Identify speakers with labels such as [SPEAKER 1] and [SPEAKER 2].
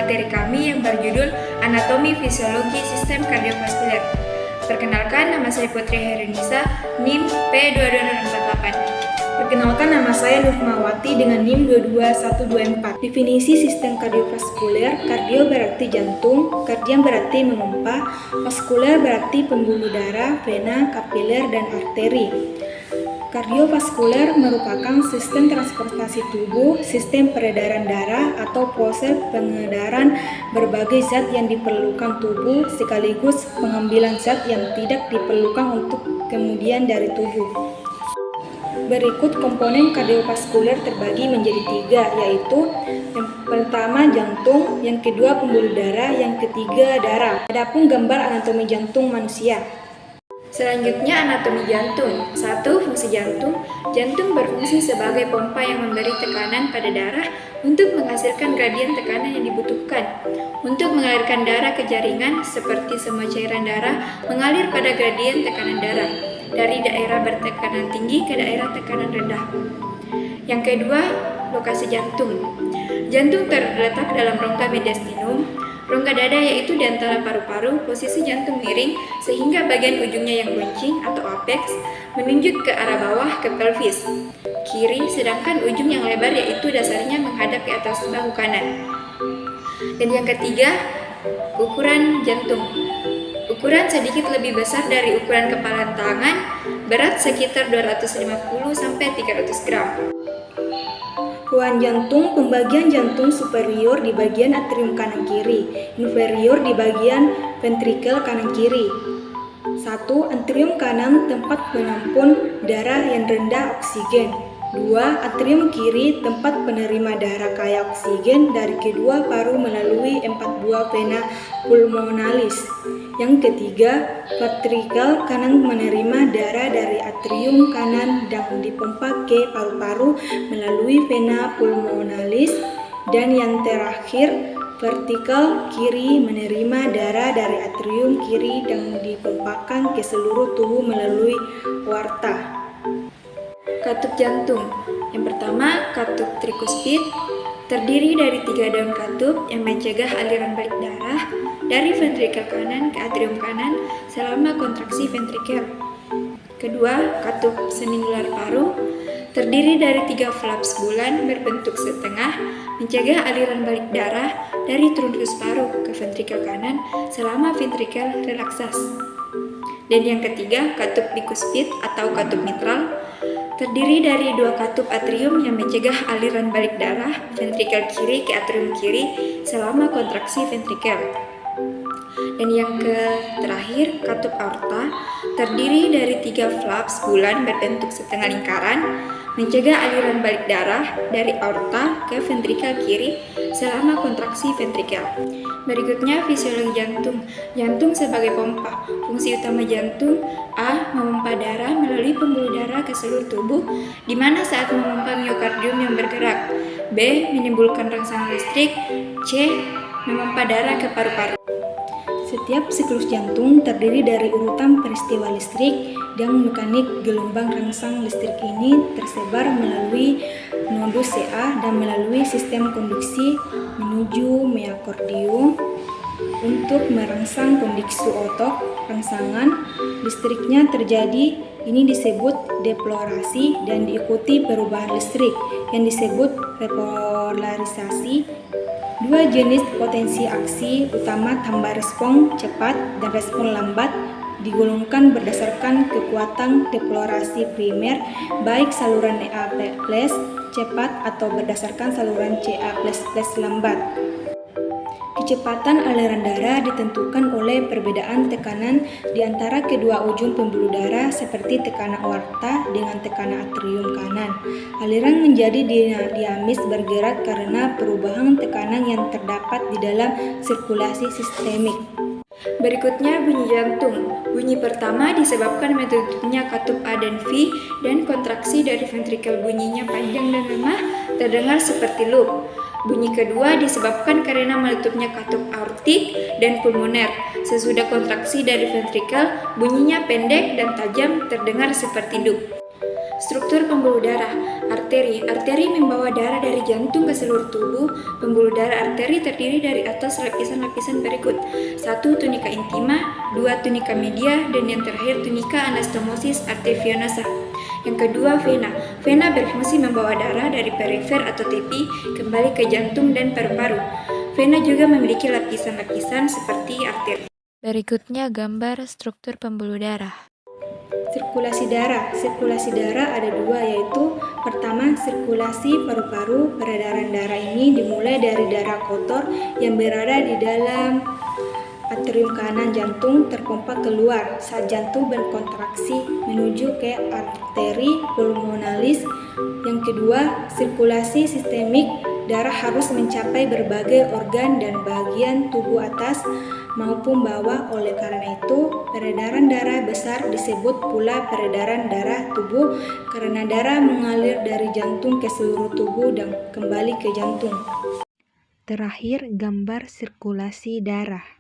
[SPEAKER 1] materi kami yang berjudul Anatomi Fisiologi Sistem Kardiovaskuler. Perkenalkan, nama saya Putri Herunisa, NIM P22048.
[SPEAKER 2] Perkenalkan, nama saya Nurmawati dengan NIM 22124. Definisi sistem kardiovaskuler: kardio berarti jantung, kardian berarti memompa, vaskuler berarti pembuluh darah, vena, kapiler, dan arteri. Kardiovaskuler merupakan sistem transportasi tubuh, sistem peredaran darah, atau proses pengedaran berbagai zat yang diperlukan tubuh sekaligus pengambilan zat yang tidak diperlukan untuk kemudian dari tubuh. Berikut komponen kardiovaskuler terbagi menjadi 3, yaitu yang pertama jantung, yang kedua pembuluh darah, yang ketiga darah. Adapun gambar anatomi jantung manusia.
[SPEAKER 1] Selanjutnya, anatomi jantung. 1. Fungsi jantung. Jantung berfungsi sebagai pompa yang memberi tekanan pada darah untuk menghasilkan gradien tekanan yang dibutuhkan. Untuk mengalirkan darah ke jaringan, seperti semua cairan darah mengalir pada gradien tekanan darah dari daerah bertekanan tinggi ke daerah tekanan rendah. Yang kedua, lokasi jantung. Jantung terletak dalam rongga mediastinum, rongga dada, yaitu di antara paru-paru. Posisi jantung miring sehingga bagian ujungnya yang runcing atau apex menunjuk ke arah bawah ke pelvis kiri, sedangkan ujung yang lebar yaitu dasarnya menghadap ke atas bahu kanan. Dan yang ketiga, ukuran jantung. Ukuran sedikit lebih besar dari ukuran kepala tangan, berat sekitar 250-300 gram.
[SPEAKER 2] Ruang jantung. Pembagian jantung superior di bagian atrium kanan kiri, inferior di bagian ventrikel kanan kiri. 1. Atrium kanan, tempat penampung darah yang rendah oksigen. 2. Atrium kiri, tempat penerima darah kaya oksigen dari kedua paru melalui 4 buah vena pulmonalis. Yang ketiga, ventrikel kanan menerima darah dari atrium kanan dan dipompa ke paru-paru melalui vena pulmonalis. Dan yang terakhir, ventrikel kiri menerima darah dari atrium kiri dan dipompakan ke seluruh tubuh melalui aorta.
[SPEAKER 1] Katup jantung. Yang pertama, katup trikuspid, terdiri dari 3 daun katup yang mencegah aliran balik darah dari ventrikel kanan ke atrium kanan selama kontraksi ventrikel. Kedua, katup seningular paru, terdiri dari 3 flaps bulan berbentuk setengah, mencegah aliran balik darah dari trunkus paru ke ventrikel kanan selama ventrikel relaksasi. Dan yang ketiga, katup bikuspid atau katup mitral, terdiri dari 2 katup atrium yang mencegah aliran balik darah ventrikel kiri ke atrium kiri selama kontraksi ventrikel. Dan yang terakhir, katup aorta, terdiri dari 3 flaps bulan berbentuk setengah lingkaran, mencegah aliran balik darah dari aorta ke ventrikel kiri selama kontraksi ventrikel. Berikutnya, fisiologi jantung. Jantung sebagai pompa. Fungsi utama jantung: A. Memompa darah melalui pembuluh darah ke seluruh tubuh, di mana saat memompa miokardium yang bergerak. B. Menimbulkan rangsangan listrik. C. Memompa darah ke paru-paru.
[SPEAKER 2] Setiap siklus jantung terdiri dari urutan peristiwa listrik dan mekanik gelombang rangsang listrik ini tersebar melalui nodus CA dan melalui sistem konduksi menuju miokardium untuk merangsang konduksi otot. Rangsangan listriknya terjadi, ini disebut depolarisasi, dan diikuti perubahan listrik yang disebut repolarisasi. 2 jenis potensi aksi utama tambah respon cepat dan respon lambat digolongkan berdasarkan kekuatan depolarisasi primer, baik saluran EA+ cepat atau berdasarkan saluran CA++ lambat. Kecepatan aliran darah ditentukan oleh perbedaan tekanan di antara kedua ujung pembuluh darah seperti tekanan aorta dengan tekanan atrium kanan. Aliran menjadi dinamis bergerak karena perubahan tekanan yang terdapat di dalam sirkulasi sistemik.
[SPEAKER 1] Berikutnya, bunyi jantung. Bunyi pertama disebabkan metutupnya katup A dan V dan kontraksi dari ventrikel. Bunyinya panjang dan lemah, terdengar seperti loop. Bunyi kedua disebabkan karena meletupnya katup aortik dan pulmoner. Sesudah kontraksi dari ventrikel, bunyinya pendek dan tajam, terdengar seperti dup. Struktur pembuluh darah. Arteri. Arteri membawa darah dari jantung ke seluruh tubuh. Pembuluh darah arteri terdiri dari atas lapisan-lapisan berikut. 1. Tunika intima, 2. Tunika media, dan yang terakhir tunika anastomosis arteriovenous. Yang kedua, vena. Vena berfungsi membawa darah dari perifer atau tepi kembali ke jantung dan paru-paru. Vena juga memiliki lapisan-lapisan seperti arteri. Berikutnya gambar struktur pembuluh darah.
[SPEAKER 2] Sirkulasi darah. Sirkulasi darah ada dua, yaitu pertama sirkulasi paru-paru. Peredaran darah ini dimulai dari darah kotor yang berada di dalam atrium kanan jantung terpompa keluar saat jantung berkontraksi menuju ke arteri pulmonalis. Yang kedua, sirkulasi sistemik. Darah harus mencapai berbagai organ dan bagian tubuh atas maupun bawah. Oleh karena itu, peredaran darah besar disebut pula peredaran darah tubuh karena darah mengalir dari jantung ke seluruh tubuh dan kembali ke jantung. Terakhir, gambar sirkulasi darah.